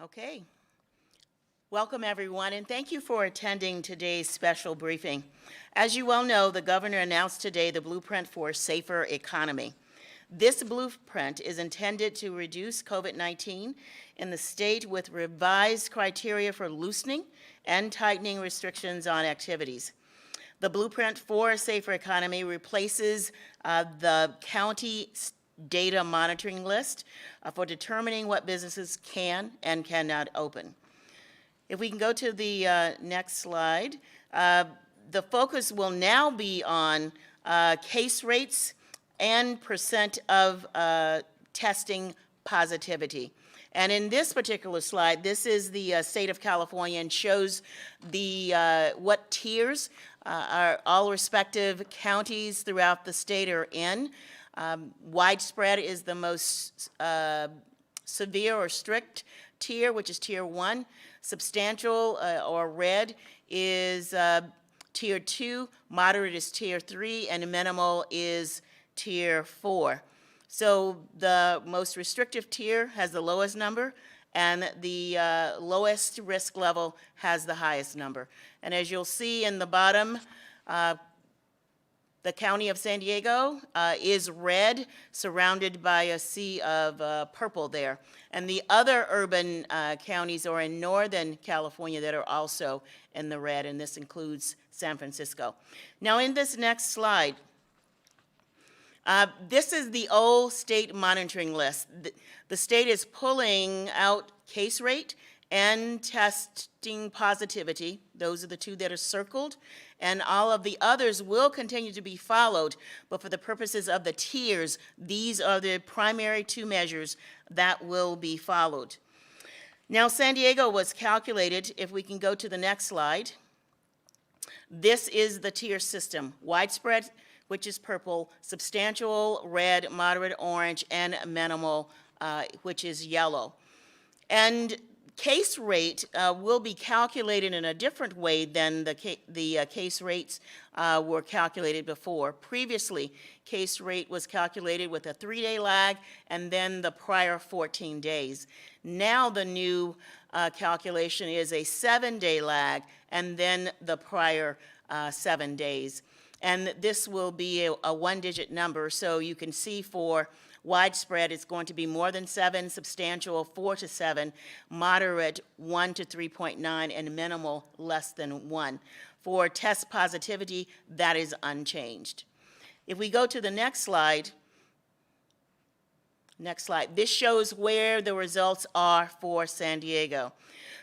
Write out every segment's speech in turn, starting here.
Okay. Welcome, everyone, and thank you for attending today's special briefing. As you well know, the governor announced today the blueprint for a safer economy. This blueprint is intended to reduce COVID-19 in the state with revised criteria for loosening and tightening restrictions on activities. The blueprint for a safer economy replaces the county data monitoring list for determining what businesses can and cannot open. If we can go to the next slide, the focus will now be on case rates and percent of testing positivity. And in this particular slide, this is the state of California and shows the what tiers are all respective counties throughout the state are in. Widespread is the most severe or strict tier, which is tier 1. Substantial or red is tier 2, moderate is tier 3, and minimal is tier 4. So the most restrictive tier has the lowest number, and the lowest risk level has the highest number. And as you'll see in the bottom, the county of San Diego is red, surrounded by a sea of purple there. And the other urban counties are in Northern California that are also in the red, and this includes San Francisco. Now in this next slide, this is the old state monitoring list. The state is pulling out case rate and testing positivity. Those are the two that are circled. And all of the others will continue to be followed, but for the purposes of the tiers, these are the primary two measures that will be followed. Now, San Diego was calculated, if we can go to the next slide. This is the tier system: widespread, which is purple; substantial, red; moderate, orange; and minimal, which is yellow. And case rate will be calculated in a different way than the case rates were calculated before. Previously, case rate was calculated with a 3-day lag and then the prior 14 days. Now the new calculation is a 7-day lag and then the prior 7 days. And this will be a one-digit number, so you can see for widespread, it's going to be more than 7, substantial 4 to 7, moderate 1 to 3.9, and minimal less than 1. For test positivity, that is unchanged. If we go to the next slide, this shows where the results are for San Diego.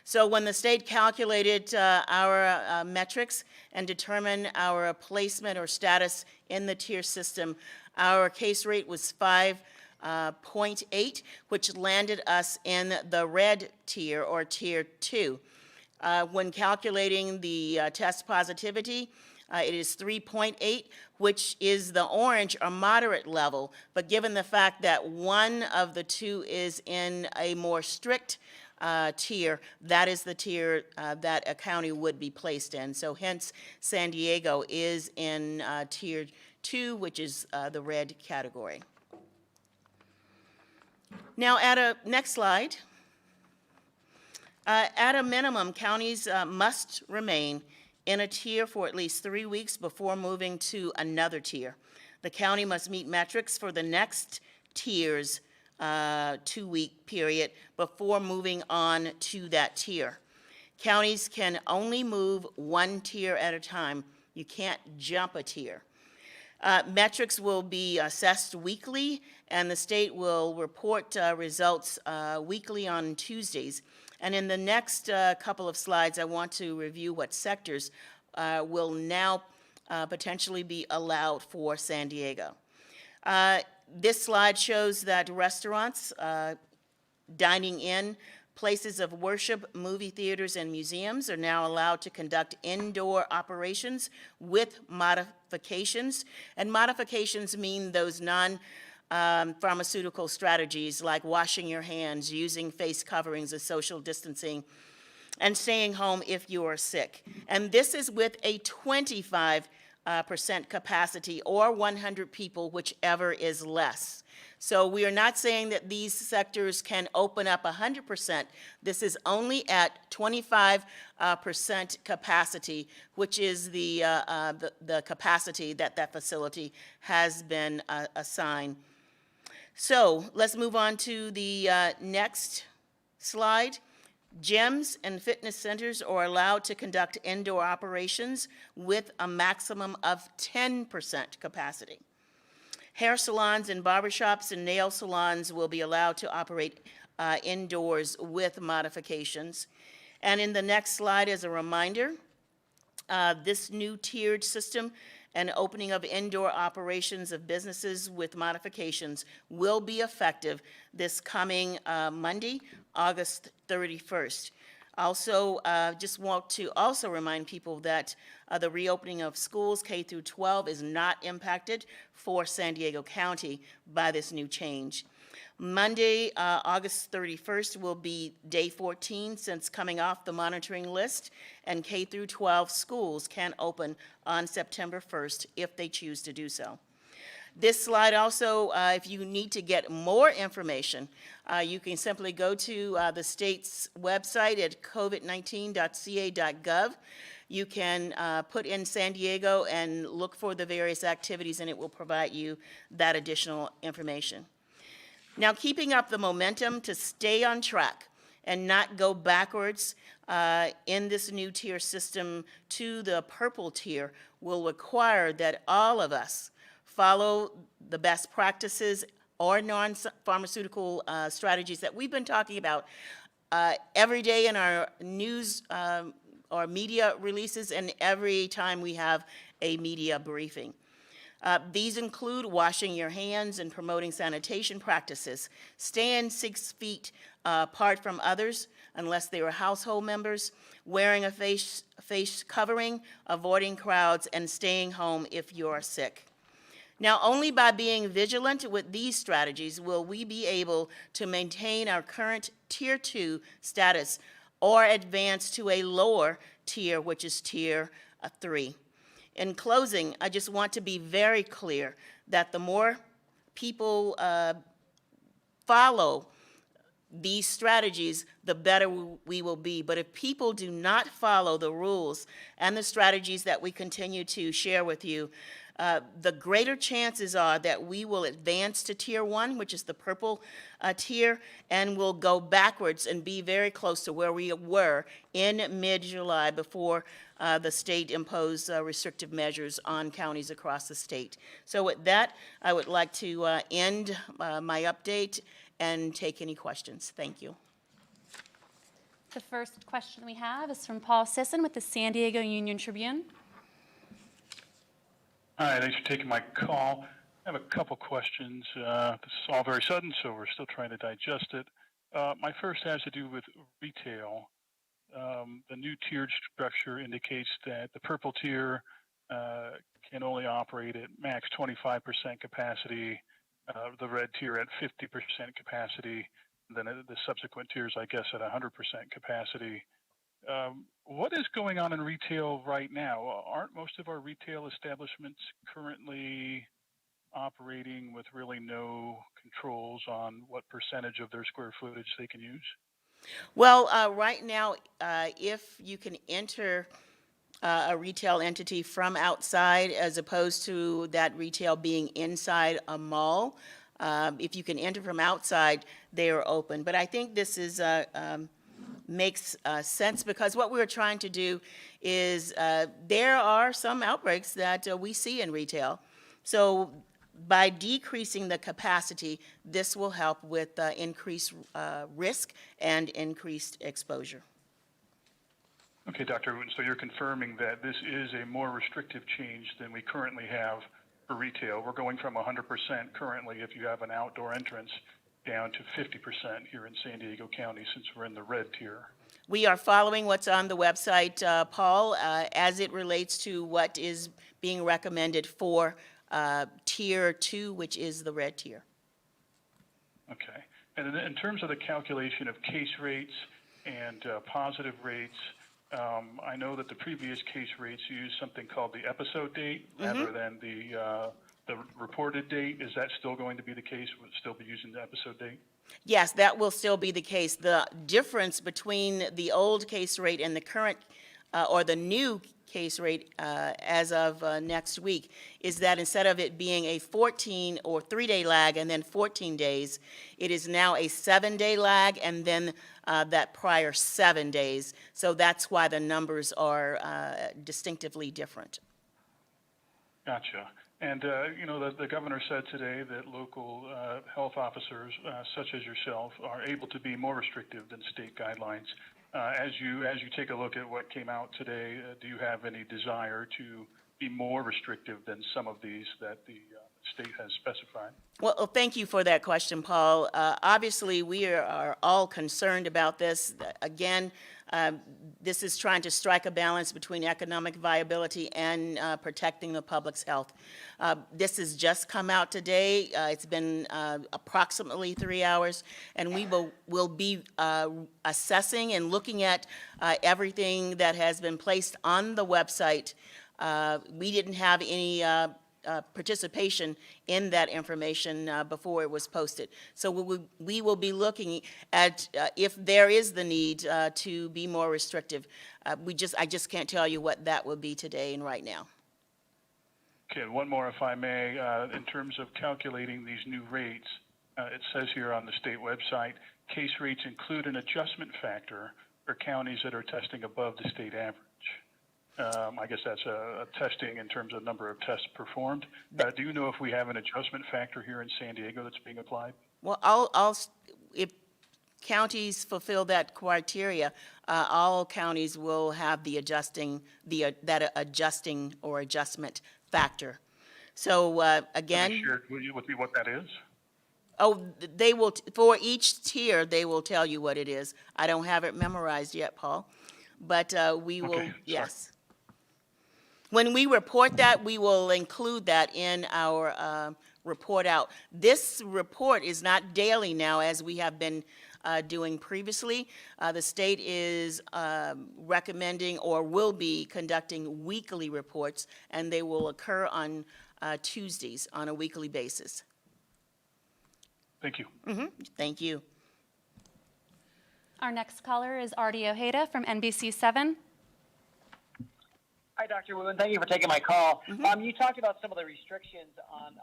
So when the state calculated our metrics and determined our placement or status in the tier system, our case rate was 5.8, which landed us in the red tier, or tier 2. When calculating the test positivity, it is 3.8, which is the orange or moderate level, but given the fact that one of the two is in a more strict tier, that is the tier that a county would be placed in. So hence, San Diego is in tier 2, which is the red category. Now, next slide. At a minimum, counties must remain in a tier for at least 3 weeks before moving to another tier. The county must meet metrics for the next tier's 2-week period before moving on to that tier. Counties can only move one tier at a time. You can't jump a tier. Metrics will be assessed weekly, and the state will report results weekly on Tuesdays. And in the next couple of slides, I want to review what sectors will now potentially be allowed for San Diego. This slide shows that restaurants, dining in, places of worship, movie theaters, and museums are now allowed to conduct indoor operations with modifications. And modifications mean those non-pharmaceutical strategies like washing your hands, using face coverings, or social distancing, and staying home if you are sick. And this is with a 25 percent capacity, or 100 people, whichever is less. So we are not saying that these sectors can open up 100%. This is only at 25% capacity, which is the capacity that that facility has been assigned. So let's move on to the next slide. Gyms and fitness centers are allowed to conduct indoor operations with a maximum of 10% capacity. Hair salons and barbershops and nail salons will be allowed to operate indoors with modifications. And in the next slide, as a reminder, this new tiered system and opening of indoor operations of businesses with modifications will be effective this coming Monday, August 31st. Also, just want to also remind people that the reopening of schools K through 12 is not impacted for San Diego County by this new change. Monday, August 31st will be day 14 since coming off the monitoring list, and K through 12 schools can open on September 1st if they choose to do so. This slide also, if you need to get more information, you can simply go to the state's website at COVID19.ca.gov. You can put in San Diego and look for the various activities, and it will provide you that additional information. Now, keeping up the momentum to stay on track and not go backwards in this new tier system to the purple tier will require that all of us follow the best practices or non-pharmaceutical strategies that we've been talking about every day in our news or media releases and every time we have a media briefing. These include washing your hands and promoting sanitation practices, staying 6 feet apart from others unless they are household members, wearing a face covering, avoiding crowds, and staying home if you are sick. Now, only by being vigilant with these strategies will we be able to maintain our current Tier 2 status or advance to a lower tier, which is Tier 3. In closing, I just want to be very clear that the more people follow these strategies, the better we will be. But if people do not follow the rules and the strategies that we continue to share with you, the greater chances are that we will advance to Tier 1, which is the purple tier, and will go backwards and be very close to where we were in mid-July before the state imposed restrictive measures on counties across the state. So with that, I would like to end my update and take any questions. Thank you. The first question we have is from Paul Sisson with the San Diego Union Tribune. Hi, thanks for taking my call. I have a couple questions. This is all very sudden, so we're still trying to digest it. My first has to do with retail. The new tiered structure indicates that the purple tier can only operate at max 25% capacity, the red tier at 50% capacity, and then the subsequent tiers, I guess, at 100% capacity. What is going on in retail right now? Aren't most of our retail establishments currently operating with really no controls on what percentage of their square footage they can use? Well, right now, if you can enter a retail entity from outside as opposed to that retail being inside a mall, if you can enter from outside, they are open. But I think this is makes sense because what we're trying to do is there are some outbreaks that we see in retail. So by decreasing the capacity, this will help with increased risk and increased exposure. Okay, Dr. Wooten, so you're confirming that this is a more restrictive change than we currently have for retail. We're going from 100% currently if you have an outdoor entrance down to 50% here in San Diego County since we're in the red tier. We are following what's on the website, Paul, as it relates to what is being recommended for Tier 2, which is the red tier. Okay. And in terms of the calculation of case rates and positive rates, I know that the previous case rates used something called the episode date rather than the reported date. Is that still going to be the case? Would it still be using the episode date? Yes, that will still be the case. The difference between the old case rate and the current, or the new case rate as of next week, is that instead of it being a 14 or 3-day lag and then 14 days, it is now a 7-day lag and then that prior 7 days. So that's why the numbers are distinctively different. Gotcha. And, you know, the governor said today that local health officers, such as yourself, are able to be more restrictive than state guidelines. As you take a look at what came out today, do you have any desire to be more restrictive than some of these that the state has specified? Well, thank you for that question, Paul. Obviously, we are all concerned about this. Again, this is trying to strike a balance between economic viability and protecting the public's health. This has just come out today. It's been approximately 3 hours, and we will be assessing and looking at everything that has been placed on the website. We didn't have any participation in that information before it was posted. So we will be looking at if there is the need to be more restrictive. I just can't tell you what that will be today and right now. Okay, one more if I may. In terms of calculating these new rates, it says here on the state website, case rates include an adjustment factor for counties that are testing above the state average. I guess that's a testing in terms of number of tests performed. Do you know if we have an adjustment factor here in San Diego that's being applied? Well, if counties fulfill that criteria, all counties will have the adjustment factor. So again, Can you share with me what that is? oh, they will for each tier they will tell you what it is. I don't have it memorized yet, Paul, but we will. Okay, yes. When we report that, we will include that in our report out. This report is not daily now, as we have been doing previously. The state is recommending or will be conducting weekly reports, and they will occur on Tuesdays on a weekly basis. Thank you. Thank you. Our next caller is Artie Ojeda from NBC7. Hi, Dr. Wu, and thank you for taking my call. You talked about some of the restrictions on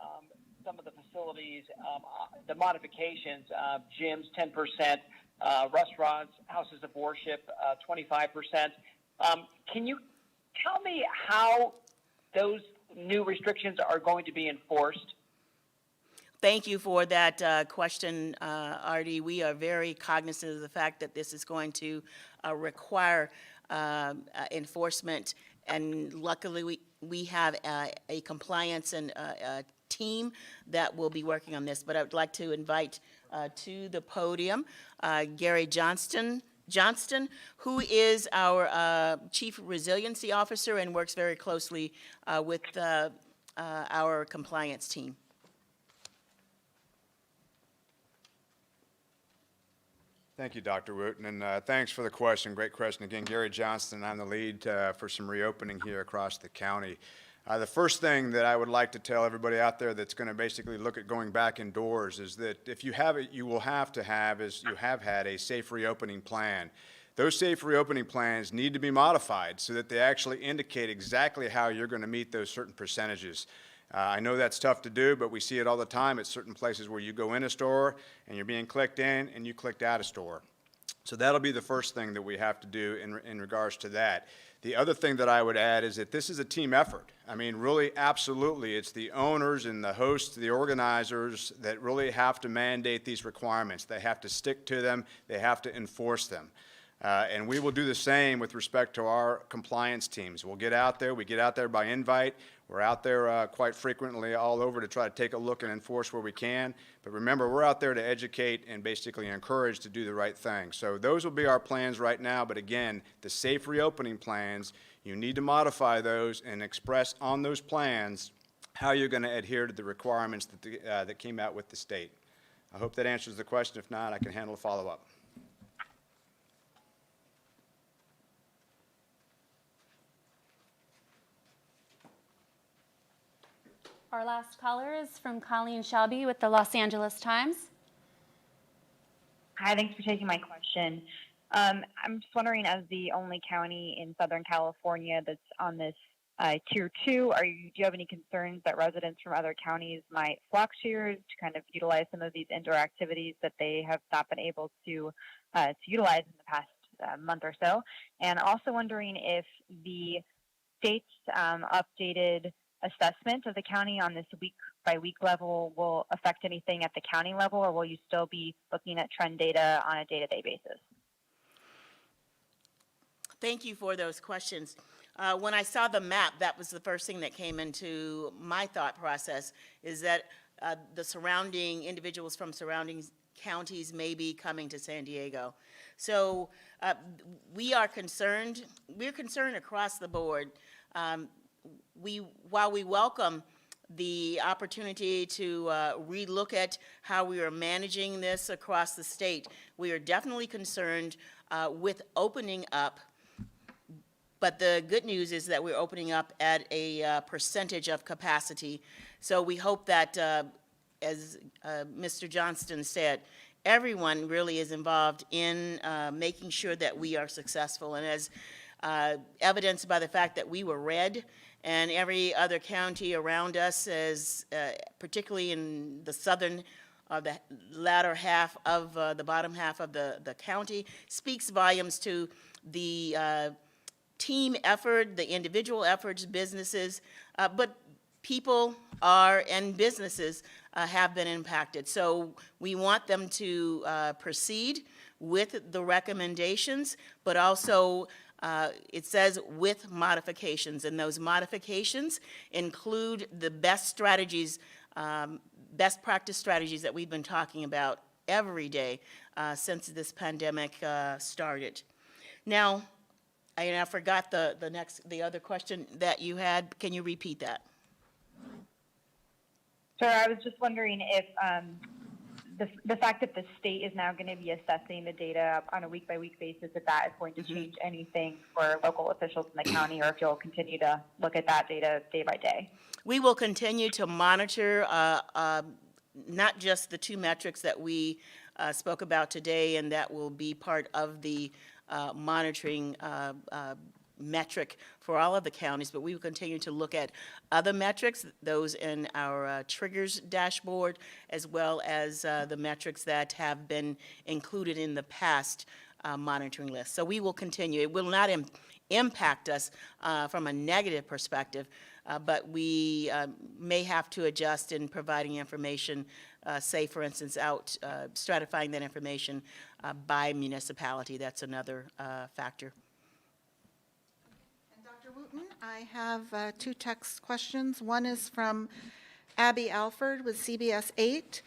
some of the facilities, the modifications, gyms, 10%, restaurants, houses of worship, 25%. Can you tell me how those new restrictions are going to be enforced? Thank you for that question, Artie. We are very cognizant of the fact that this is going to require enforcement, and luckily we have a compliance and team that will be working on this. But I would like to invite to the podium Gary Johnston, who is our Chief Resiliency Officer and works very closely with our compliance team. Thank you, Dr. Wooten, and thanks for the question. Great question. Again, Gary Johnston, I'm the lead for some reopening here across the county. The first thing that I would like to tell everybody out there that's going to basically look at going back indoors is that if you have it, you will have to have, as you have had, a safe reopening plan. Those safe reopening plans need to be modified so that they actually indicate exactly how you're going to meet those certain percentages. I know that's tough to do, but we see it all the time at certain places where you go in a store and you're being clicked in and you clicked out a store. So that'll be the first thing that we have to do in regards to that. The other thing that I would add is that this is a team effort. I mean, really, absolutely, it's the owners and the hosts, the organizers that really have to mandate these requirements. They have to stick to them. They have to enforce them. And we will do the same with respect to our compliance teams. We'll get out there. We get out there by invite. We're out there quite frequently all over to try to take a look and enforce where we can. But remember, we're out there to educate and basically encourage to do the right thing. So those will be our plans right now. But again, the safe reopening plans, you need to modify those and express on those plans how you're going to adhere to the requirements that came out with the state. I hope that answers the question. If not, I can handle a follow-up. Our last caller is from Colleen Shelby with the Los Angeles Times. Hi, thanks for taking my question. I'm just wondering, as the only county in Southern California that's on this Tier 2, do you have any concerns that residents from other counties might flock to yours to kind of utilize some of these indoor activities that they have not been able to utilize in the past month or so? And also wondering if the state's updated assessment of the county on this week-by-week level will affect anything at the county level, or will you still be looking at trend data on a day-to-day basis? Thank you for those questions. When I saw the map, that was the first thing that came into my thought process, is that the surrounding individuals from surrounding counties may be coming to San Diego. So we're concerned across the board. While we welcome the opportunity to relook at how we are managing this across the state, we are definitely concerned with opening up. But the good news is that we're opening up at a percentage of capacity. So we hope that, as Mr. Johnston said, everyone really is involved in making sure that we are successful. And as evidenced by the fact that we were red, and every other county around us, as particularly in the southern, the latter half of the bottom half of the county, speaks volumes to the team effort, the individual efforts, businesses, but people and businesses have been impacted. So we want them to proceed with the recommendations, but also it says with modifications, and those modifications include the best strategies, best practice strategies that we've been talking about every day since this pandemic started. Now, I forgot the other question that you had. Can you repeat that? Sure. I was just wondering if the fact that the state is now going to be assessing the data on a week-by-week basis, if that is going to change anything for local officials in the county, or if you'll continue to look at that data day by day. We will continue to monitor not just the two metrics that we spoke about today, and that will be part of the monitoring metric for all of the counties, but we will continue to look at other metrics, those in our triggers dashboard, as well as the metrics that have been included in the past monitoring list. So we will continue. It will not impact us from a negative perspective, but we may have to adjust in providing information, say, for instance, stratifying that information by municipality. That's another factor. And Dr. Wooten, I have two text questions. One is from Abby Alford with CBS 8.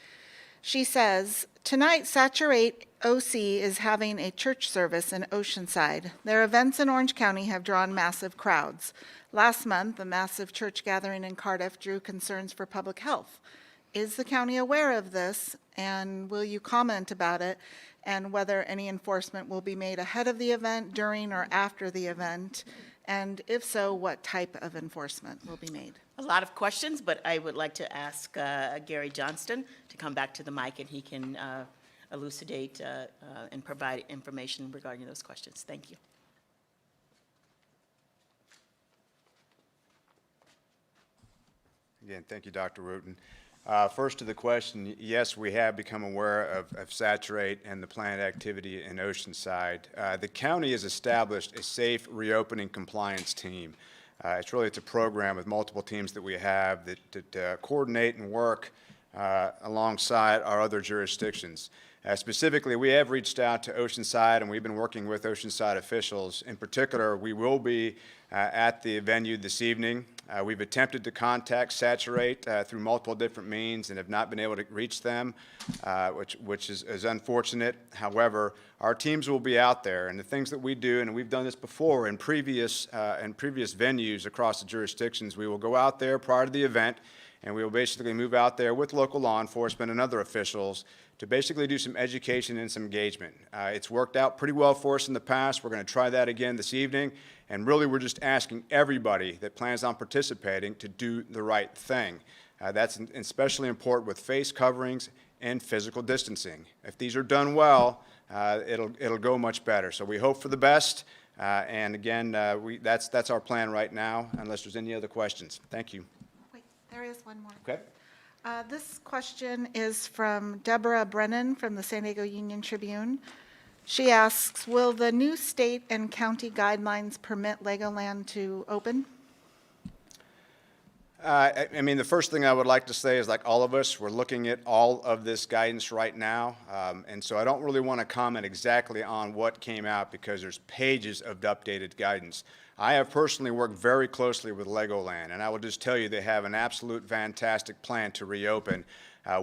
She says, tonight Saturate OC is having a church service in Oceanside. Their events in Orange County have drawn massive crowds. Last month, a massive church gathering in Cardiff drew concerns for public health. Is the county aware of this, and will you comment about it, and whether any enforcement will be made ahead of the event, during, or after the event? And if so, what type of enforcement will be made? A lot of questions, but I would like to ask Gary Johnston to come back to the mic, and he can elucidate and provide information regarding those questions. Thank you. Again, thank you, Dr. Wooten. First to the question, yes, we have become aware of Saturate and the planned activity in Oceanside. The county has established a safe reopening compliance team. It's a program with multiple teams that we have that coordinate and work alongside our other jurisdictions. Specifically, we have reached out to Oceanside, and we've been working with Oceanside officials. In particular, we will be at the venue this evening. We've attempted to contact Saturate through multiple different means and have not been able to reach them, which is unfortunate. However, our teams will be out there, and the things that we do, and we've done this before in previous venues across the jurisdictions, we will go out there prior to the event, and we will basically move out there with local law enforcement and other officials to basically do some education and some engagement. It's worked out pretty well for us in the past. We're going to try that again this evening, and really we're just asking everybody that plans on participating to do the right thing. That's especially important with face coverings and physical distancing. If these are done well, it'll go much better. So we hope for the best, and again, that's our plan right now, unless there's any other questions. Thank you. Wait, there is one more. Okay. This question is from Deborah Brennan from the San Diego Union Tribune. She asks, will the new state and county guidelines permit Legoland to open? I mean, the first thing I would like to say is, like all of us, we're looking at all of this guidance right now, and so I don't really want to comment exactly on what came out because there's pages of updated guidance. I have personally worked very closely with Legoland, and I will just tell you they have an absolute fantastic plan to reopen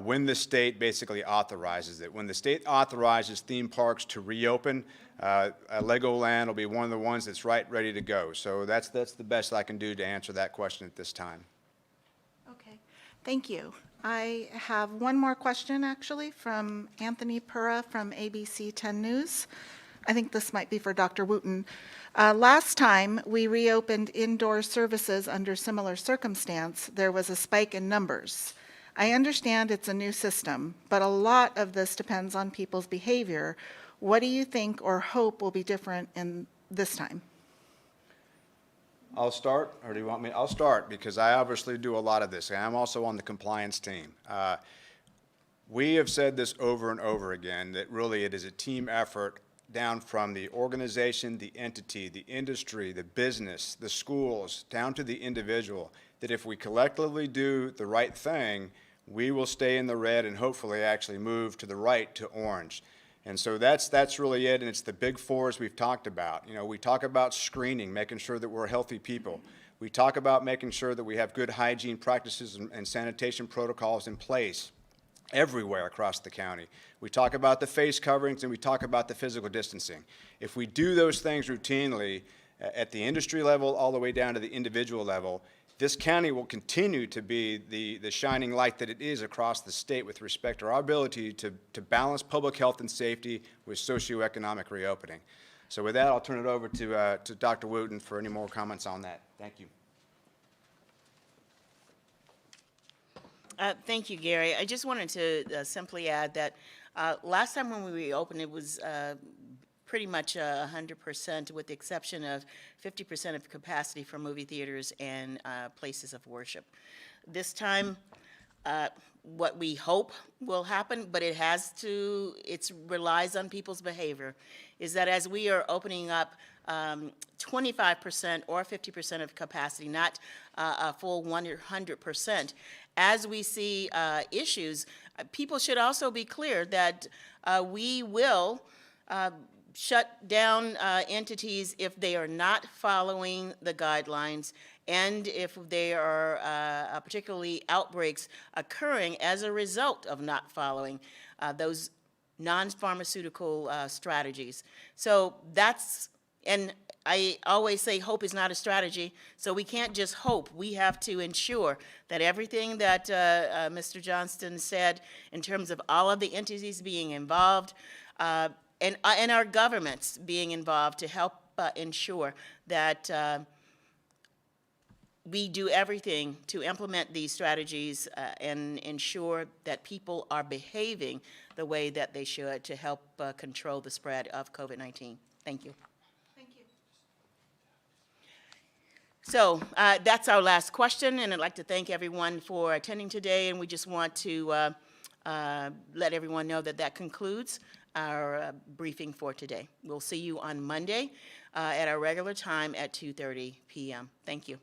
when the state basically authorizes it. When the state authorizes theme parks to reopen, Legoland will be one of the ones that's ready to go. So that's the best I can do to answer that question at this time. Okay, thank you. I have one more question, actually, from Anthony Pura from ABC 10 News. I think this might be for Dr. Wooten. Last time we reopened indoor services under similar circumstance, there was a spike in numbers. I understand it's a new system, but a lot of this depends on people's behavior. What do you think or hope will be different in this time? I'll start, or do you want me? I'll start because I obviously do a lot of this. I'm also on the compliance team. We have said this over and over again, that really it is a team effort down from the organization, the entity, the industry, the business, the schools, down to the individual, that if we collectively do the right thing, we will stay in the red and hopefully actually move to the right to orange. And so that's really it, and it's the big fours we've talked about. You know, we talk about screening, making sure that we're healthy people. We talk about making sure that we have good hygiene practices and sanitation protocols in place everywhere across the county. We talk about the face coverings and we talk about the physical distancing. If we do those things routinely at the industry level all the way down to the individual level, this county will continue to be the shining light that it is across the state with respect to our ability to balance public health and safety with socioeconomic reopening. So with that, I'll turn it over to Dr. Wooten for any more comments on that. Thank you. Thank you, Gary. I just wanted to simply add that last time when we reopened, it was pretty much 100%, with the exception of 50% of capacity for movie theaters and places of worship. This time, what we hope will happen, but it relies on people's behavior, is that as we are opening up 25% or 50% of capacity, not a full 100%, as we see issues, people should also be clear that we will shut down entities if they are not following the guidelines and if there are particularly outbreaks occurring as a result of not following those non-pharmaceutical strategies. So that's, and I always say hope is not a strategy, so we can't just hope. We have to ensure that everything that Mr. Johnston said in terms of all of the entities being involved and our governments being involved to help ensure that we do everything to implement these strategies and ensure that people are behaving the way that they should to help control the spread of COVID-19. Thank you. Thank you. So that's our last question, and I'd like to thank everyone for attending today, and we just want to let everyone know that that concludes our briefing for today. We'll see you on Monday at our regular time at 2:30 p.m. Thank you.